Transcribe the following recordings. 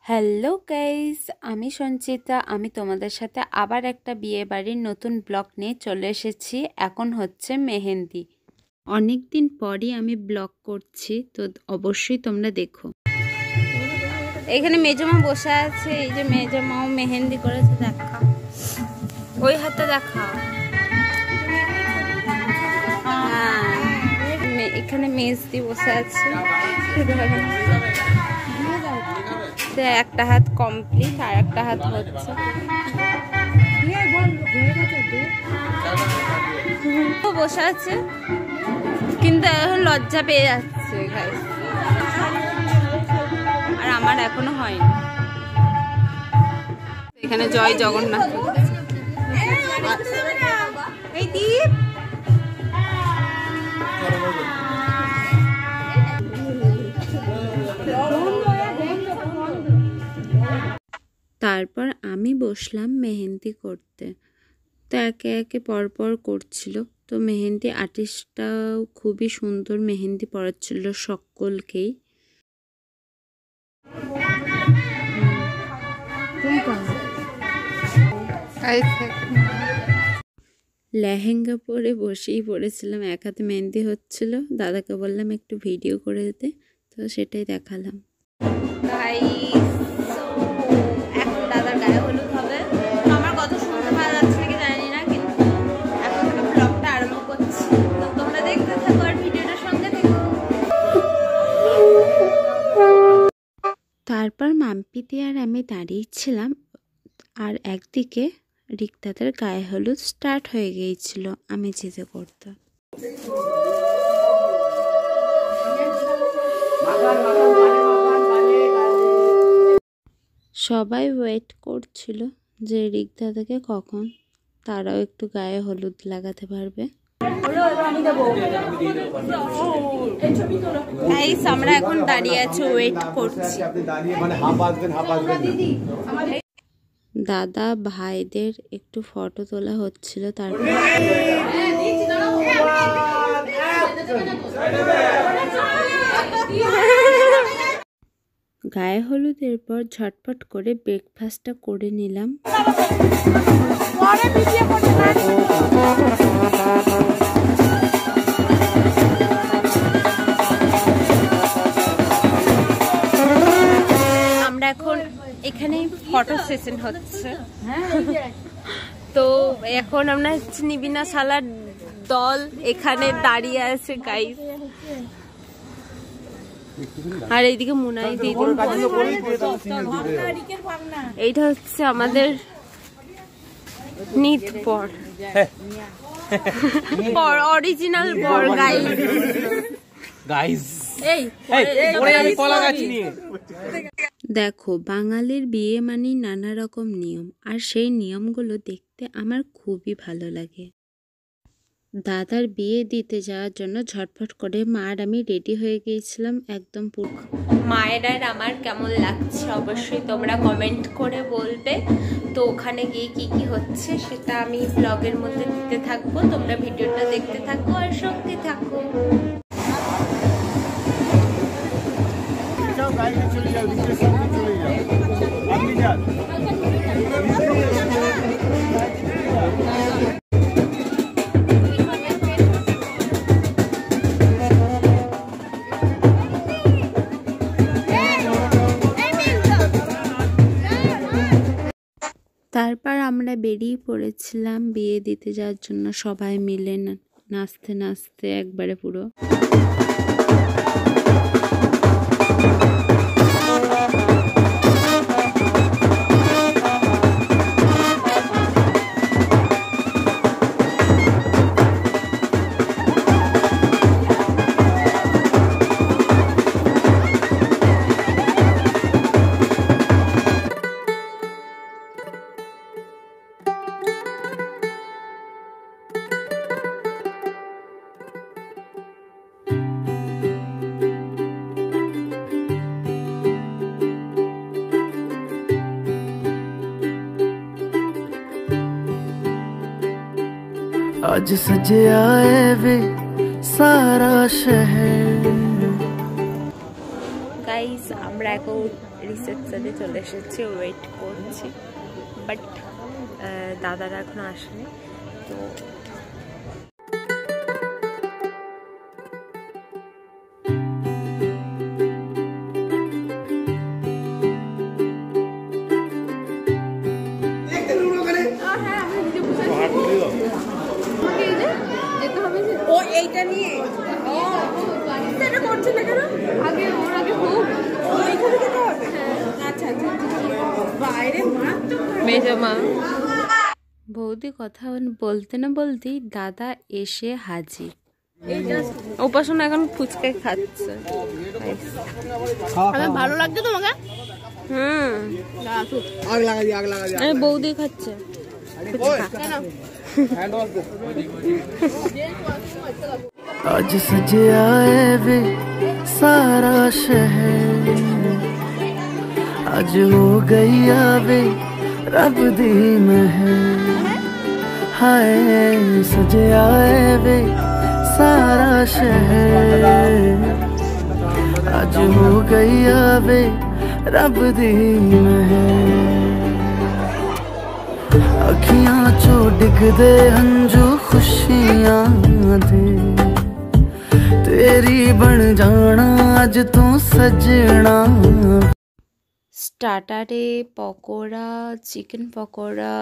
Hello guys, আমি সঞ্চিতা। আমি তোমাদের সাথে আবার একটা বিয়ে বাড়ির নতুন ব্লগ নিয়ে চলে এসেছি। এখন হচ্ছে মেহেন্দি। অনেক দিন পরই আমি ব্লগ করছি, তো অবশ্যই তোমরা দেখো। এখানে মেজমা বসে আছে, এই যে মেজমাও মেহেন্দি করেছে, দেখা ওই হাতে দেখা। হ্যাঁ, এখানে মেজদি বসে আছে। একটা হাত কমপ্লিট আর একটা হাত হচ্ছে। বসে আছে কিন্তু এখন লজ্জা পেয়ে যাচ্ছে আর আমার এখনো হয়নি। এখানে জয় জগন্নাথ। এই দীপ তারপর আমি বসলাম মেহেন্দি করতে। তো একে একে পরপর করছিল। তো মেহেন্দি আর্টিস্টটাও খুবই সুন্দর মেহেন্দি পড়াচ্ছিল সকলকেই। লেহেঙ্গা পরে বসেই পড়েছিলাম, এক হাতে মেহেন্দি হচ্ছিল। দাদাকে বললাম একটু ভিডিও করে দিতে, তো সেটাই দেখালাম। এখন দাদার গায়ে হলুদ হবে। আমার কথা শুনতে ভালো লাগছে নাকি জানি না, কিন্তু এখন থেকে ব্লগটা আরম্ভ করছি। তো তোমরা দেখতে থাকো আর ভিডিওটার সঙ্গে দেখো। তারপর মাম্পিতি আর আমি দাঁড়িয়েছিলাম, আর একদিকে রিক্তাদের গায়ে হলুদ স্টার্ট হয়ে গিয়েছিল আমি যেতে করতে। সবাই ওয়েট করছিল যে রিক্তাদাকে কখন তারাও একটু গায়ে হলুদ লাগাতে পারবে। আমরা এখন দাঁড়িয়ে আছি, ওয়েট করছি। দাদা ভাইদের একটু ফটো তোলা হচ্ছিল। তারপর গায়ে হলুদের পর ঝটপট করে ব্রেকফাস্টটা করে নিলাম। আমরা এখন এখানে ফটো সেশন হচ্ছে। তো এখন আমরা নিবিনা শালার দল এখানে দাঁড়িয়ে আছে গাইস। আর এইদিকে মুনাই দিদি। এইটা হচ্ছে আমাদের নিত বর, অরিজিনাল বর গাইস। দেখো, বাঙালির বিয়ে মানে নানা রকম নিয়ম, আর সেই নিয়মগুলো দেখতে আমার খুবই ভালো লাগে। দাদার বিয়ে দিতে যাওয়ার জন্য ঝটফট করে মা আর আমি রেডি হয়ে গিয়েছিলাম একদম পুরো। মায়ের আর আমার কেমন লাগছে অবশ্যই তোমরা কমেন্ট করে বলবে। তো ওখানে গিয়ে কি কি হচ্ছে সেটা আমি ব্লগের মধ্যে দিতে থাকবো। তোমরা ভিডিওটা দেখতে থাকো আর সঙ্গে থাকো। তারপর আমরা বেরিয়ে পড়েছিলাম বিয়ে দিতে যাওয়ার জন্য, সবাই মিলে নাচতে নাচতে একবারে পুরো। आज सजया वे सारा शहर। গাইস, আমরা এখন রিসেপশনে চলে এসেছি, ওয়েট করছি, বাট দাদারা এখনো আসেনি। তো ও এইটা নিয়ে এটা করছে না কেন? আগে ওর আগে হোক, ওইখানে যেতে হবে। আচ্ছা আচ্ছা, বাইরে মেজমা বৌদি কথা বলতে না বলতেই দাদা এসে হাজির। উপাসনা এখন ফুচকা খাচ্ছে। ভালো লাগছে তোমাকে? आग लगा दी, आग लगा दी। বৌদি খাচ্ছে। आज सजे आए वे सारा शहर, आज हो गई आवे रब दी महर। हाय सजे आए वे सारा शहर, आज हो गई आवे रब दी महर। अखियां चो डिगदे हंजू खुशियां दे, तेरी बन जाना अज तू सजना। স্টার্টারে পকোড়া, চিকেন পকোড়া,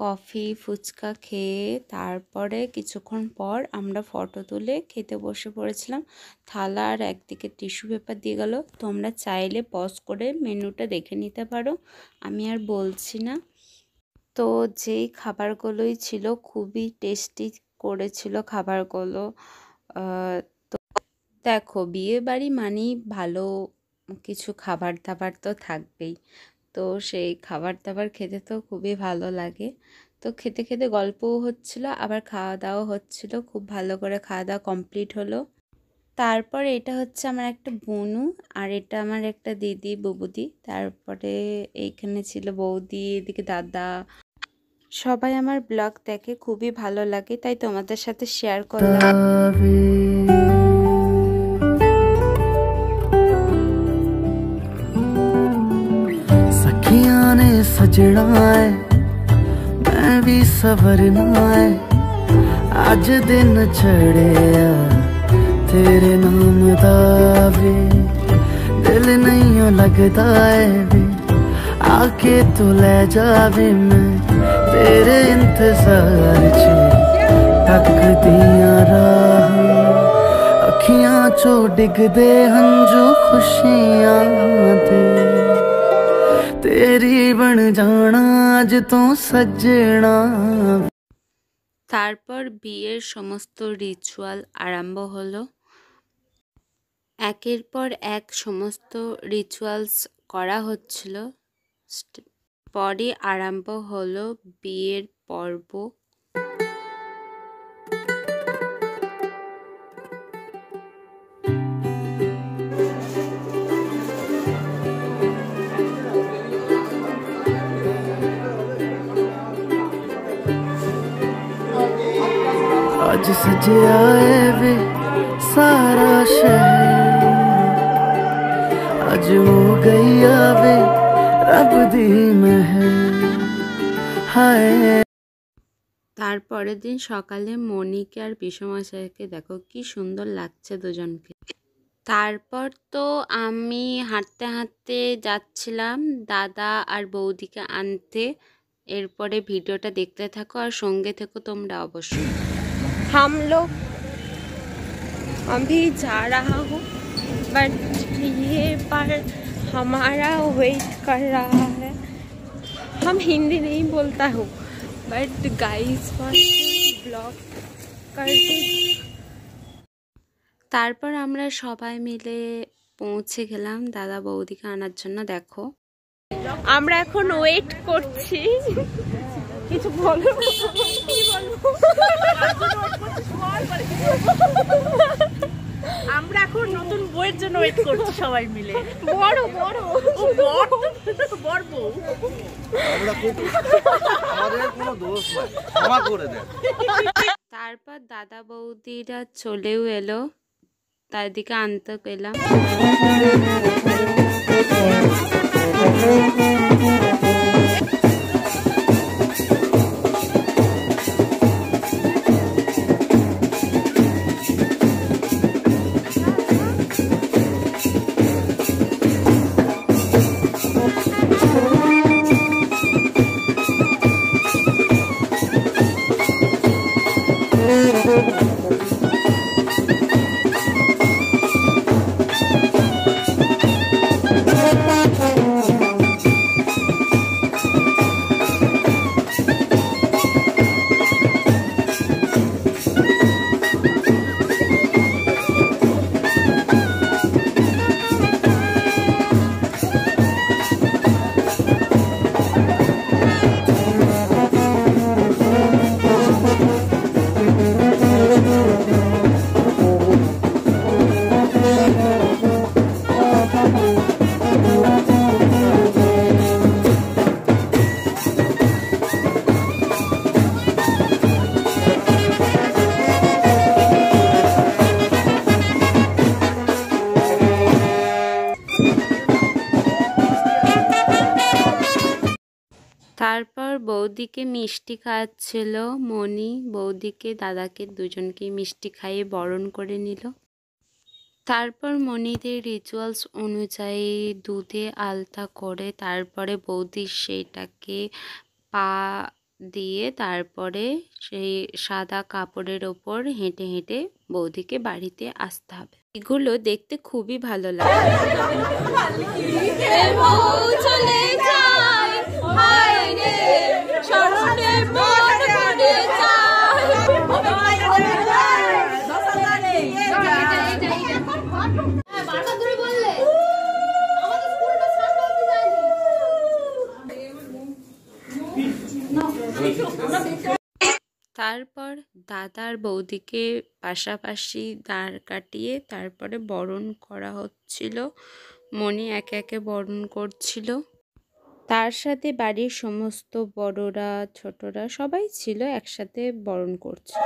কফি, ফুচকা খেয়ে তারপরে কিছুক্ষণ পর আমরা ফটো তুলে খেতে বসে পড়েছিলাম। থালা আর একদিকে টিস্যু পেপার দিয়ে গেল। তোমরা চাইলে পজ করে মেনুটা দেখে নিতে পারো, আমি আর বলছি না। তো যেই খাবারগুলোই ছিল খুবই টেস্টি করেছিল খাবারগুলো। তো দেখো, বিয়ে বাড়ি মানেই ভালো কিছু খাবার দাবার তো থাকবেই। তো সেই খাবার দাবার খেতে তো খুবই ভালো লাগে। তো খেতে খেতে গল্পও হচ্ছিল, আবার খাওয়া দাওয়া হচ্ছিল। খুব ভালো করে খাওয়া দাওয়া কমপ্লিট হলো। তারপর এটা হচ্ছে আমার একটা বোনু, আর এটা আমার একটা দিদি, বুবুদি। তারপরে এইখানে ছিল বৌদি, এদিকে দাদা। সবাই আমার ব্লগ দেখে, খুবই ভালো লাগে, তাই তোমাদের সাথে শেয়ার করলাম। सखियां ने सजना है, मैं भी सवरना है। आज दिन चढ़िया तेरे नाम दा वे, दिल नहीं लगता है वे, आके तू ले जावे। मैं तेरे इंतजार च तकदियां राह, अखियां चो डिगदे हंजू खुशियां दे, तेरी बन जाना आज तो सजना। তারপর বিয়ের সমস্ত রিচুয়াল আরম্ভ হলো। একের পর এক সমস্ত রিচুয়ালস করা হচ্ছিল। পরে আরম্ভ হলো বিয়ের পর্ব। आज सजे आए वे सारा शहर, आज हो गई आवे रब दी महर। हाय তারপরের দিন সকালে মনিকে আর পিসমশাইকে দেখো কি সুন্দর লাগছে দুজনকে। তারপর তো আমি হাঁটতে হাঁটতে যাচ্ছিলাম দাদা আর বৌদিকে আনতে। এরপরে ভিডিওটা দেখতে থাকো আর সঙ্গে থেকো তোমরা অবশ্যই। हम लोग अभी जा रहा हूँ, बट ये पर हमारा वेट कर रहा है। हम हिंदी नहीं बोलता हूँ, बट गाइस ब्लॉग करते। তারপর আমরা সবাই মিলে পৌঁছে গেলাম দাদা বৌদিকে আনার জন্য। দেখো আমরা এখন ওয়েট করছি। কিছু বলো, কি বলবো? আমরা এখন নতুন বউয়ের জন্য ওয়েট করছি সবাই মিলে। বড় বড় বড় বউ, আমাদের কোনো দোষ নাই, ক্ষমা করে দেন। তারপর দাদা বৌদিরা চলেও এলো, তার দিকে আনতে গেলাম। তারপর বৌদিকে মিষ্টি খাওয়াচ্ছিল মনি। বৌদিকে দাদাকে দুজনকে মিষ্টি খাইয়ে বরণ করে নিল। তারপর মনিদের রিচুয়ালস অনুযায়ী দুধে আলতা করে তারপরে বৌদি সেইটাকে পা দিয়ে তারপরে সেই সাদা কাপড়ের ওপর হেঁটে হেঁটে বৌদিকে বাড়িতে আসতে হবে। এগুলো দেখতে খুবই ভালো লাগে। তারপর দাদার বৌদিকে পাশাপাশি দাঁড় কাটিয়ে তারপরে বরণ করা হচ্ছিল। মনি একে একে বরণ করছিল। তার সাথে বাড়ির সমস্ত বড়রা ছোটরা সবাই ছিল, একসাথে বরণ করছিল।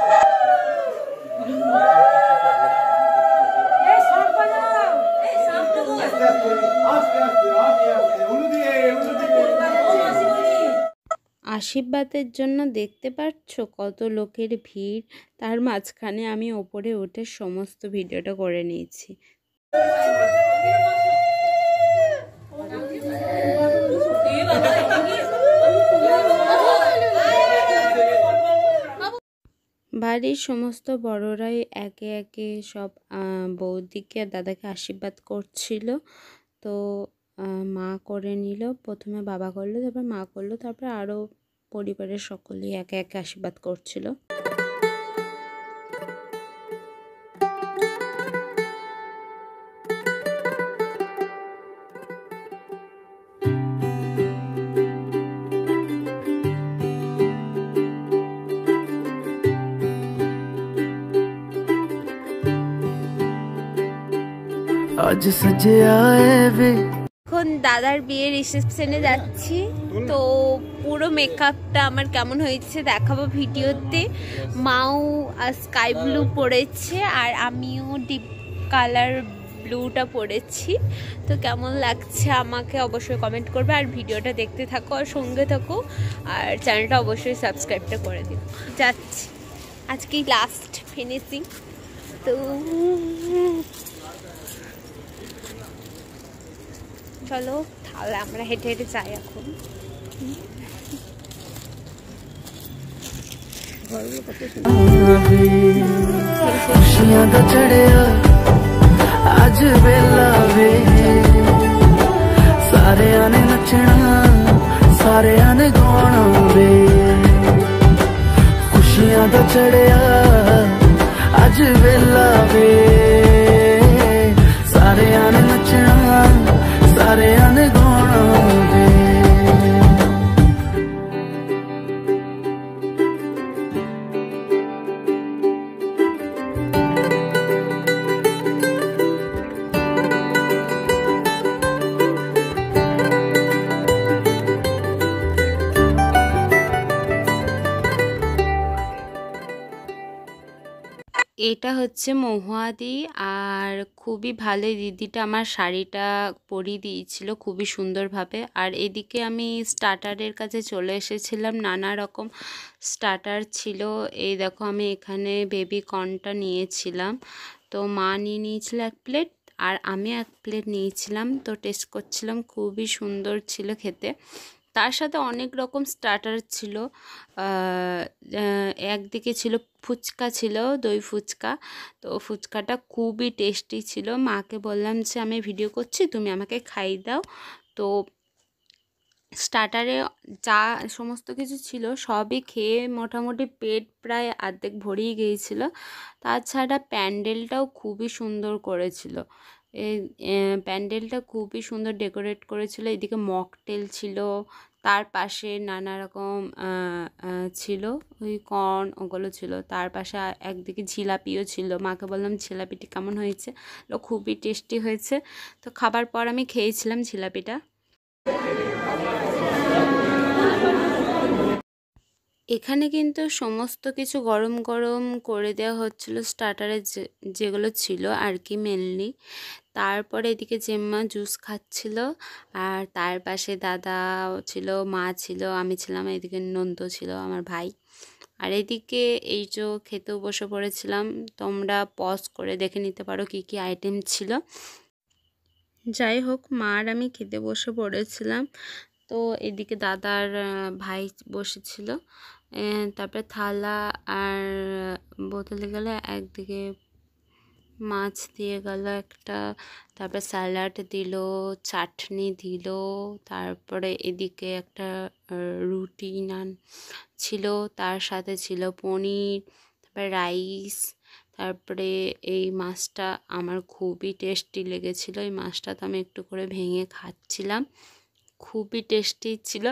আশীর্বাদের জন্য দেখতে পাচ্ছ কত লোকের ভিড়, তার মাঝখানে আমি ওপরে উঠে সমস্ত ভিডিওটা করে নিয়েছি। বাড়ির সমস্ত বড়রাই একে একে সব বৌদিকে আর দাদাকে আশীর্বাদ করছিল। তো মা করে নিল, প্রথমে বাবা করলো, তারপর মা করলো, তারপর আরও পরিবারের সকলেই একে একে আশীর্বাদ করছিল। आज सजे आए वे। এখন দাদার বিয়ের রিসেপশনে যাচ্ছি। তো পুরো মেকআপটা আমার কেমন হয়েছে দেখাবো ভিডিওতে। মাও স্কাই ব্লু পরেছে আর আমিও ডিপ কালার ব্লুটা পরেছি। তো কেমন লাগছে আমাকে অবশ্যই কমেন্ট করবে, আর ভিডিওটা দেখতে থাকো আর সঙ্গে থাকো, আর চ্যানেলটা অবশ্যই সাবস্ক্রাইবটা করে দিও। যাচ্ছি, আজকেই লাস্ট ফিনিশিং। তো চলো তাহলে আমরা হেঁটে হেঁটে যাই এখন। खुशियां दा चढ़िया अज वेला वे, सारे आने नचना सारे आने गाना वे। खुशियां दा चढ़िया अज वेला वे, सारे आने नचना सारे आने गाना वे। এটা হচ্ছে মহুয়াদি, আর খুবই ভালো দিদিটা আমার শাড়িটা পরিয়ে দিয়েছিল খুবই সুন্দরভাবে। আর এদিকে আমি স্টার্টারের কাছে চলে এসেছিলাম, নানা রকম স্টার্টার ছিল। এই দেখো আমি এখানে বেবি কর্নটা নিয়েছিলাম, তো মা নিয়েছিল 1 প্লেট আর আমি 1 প্লেট নিয়েছিলাম। তো টেস্ট করছিলাম, খুবই সুন্দর ছিল খেতে। তার সাথে অনেক রকম স্টার্টার ছিল। একদিকে ছিল ফুচকা, ছিল দই ফুচকা। তো ফুচকাটা খুবই টেস্টি ছিল। মাকে বললাম যে আমি ভিডিও করছি, তুমি আমাকে খাইয়ে দাও। তো স্টার্টারে যা সমস্ত কিছু ছিল সবই খেয়ে মোটামুটি পেট প্রায় অর্ধেক ভরেই গিয়েছিল। তাছাড়া প্যান্ডেলটাও খুবই সুন্দর করেছিল। এই প্যান্ডেলটা খুবই সুন্দর ডেকোরেট করেছিল। এদিকে মকটেল ছিল, তার পাশে নানা রকম ছিল, ওই কর্ন ওগুলো ছিল। তার পাশে একদিকে জিলাপিও ছিল। মাকে বললাম জিলাপিটি কেমন হয়েছে, খুবই টেস্টি হয়েছে। তো খাবার পর আমি খেয়েছিলাম জিলাপিটা। এখানে কিন্তু সমস্ত কিছু গরম গরম করে দেওয়া হচ্ছিল স্টার্টারে, যেগুলো ছিল আর কি মেনলি। তারপরে এদিকে জেম্মা জুস খাচ্ছিল, আর তার পাশে দাদা ছিল, মা ছিল, আমি ছিলাম, এদিকে নন্দ ছিল আমার ভাই। আর এদিকে এই যে খেতেও বসে পড়েছিলাম, তোমরা পজ করে দেখে নিতে পারো কি কি আইটেম ছিল। যাই হোক, মা আর আমি খেতে বসে পড়েছিলাম। তো এদিকে দাদার ভাই বসেছিল। তারপরে থালা আর বোতলে গেলে একদিকে মাছ দিয়ে গেল একটা, তারপরে স্যালাড দিল, চাটনি দিল, তারপরে এদিকে একটা রুটি নান ছিল, তার সাথে ছিল পনির, তারপরে রাইস। তারপরে এই মাছটা আমার খুবই টেস্টি লেগেছিল। এই মাছটা তো আমি একটু করে ভেঙে খাচ্ছিলাম, খুবই টেস্টি ছিল।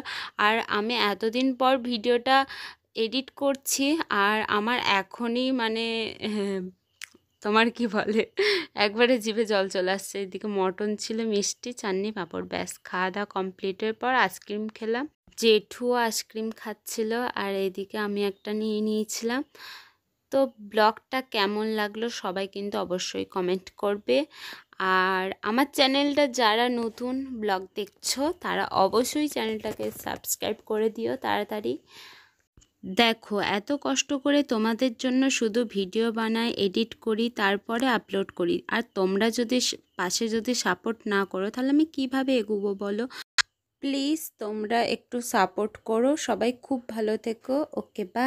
আর আমি এতদিন পর ভিডিওটা এডিট করছি, আর আমার এখনই মানে তোমার কি বলে, একবারে জিভে জল চলে আসছে। এদিকে মটন ছিল, মিষ্টি, চাটনি, পাঁপড়, ব্যাস খাওয়া দাওয়া কমপ্লিটের পর আইসক্রিম খেলাম। জেঠুও আইসক্রিম খাচ্ছিল, আর এদিকে আমি একটা নিয়ে নিয়েছিলাম। তো ব্লগটা কেমন লাগলো সবাই কিন্তু অবশ্যই কমেন্ট করবে। আর আমার চ্যানেলটা যারা নতুন ব্লগ দেখছো তারা অবশ্যই চ্যানেলটাকে সাবস্ক্রাইব করে দিও তাড়াতাড়ি। দেখো এত কষ্ট করে তোমাদের জন্য শুধু ভিডিও বানাই, এডিট করি, তারপরে আপলোড করি, আর তোমরা যদি পাশে যদি সাপোর্ট না করো তাহলে আমি কিভাবে এগোবো বলো। প্লিজ তোমরা একটু সাপোর্ট করো। সবাই খুব ভালো থেকো। ওকে, বাই।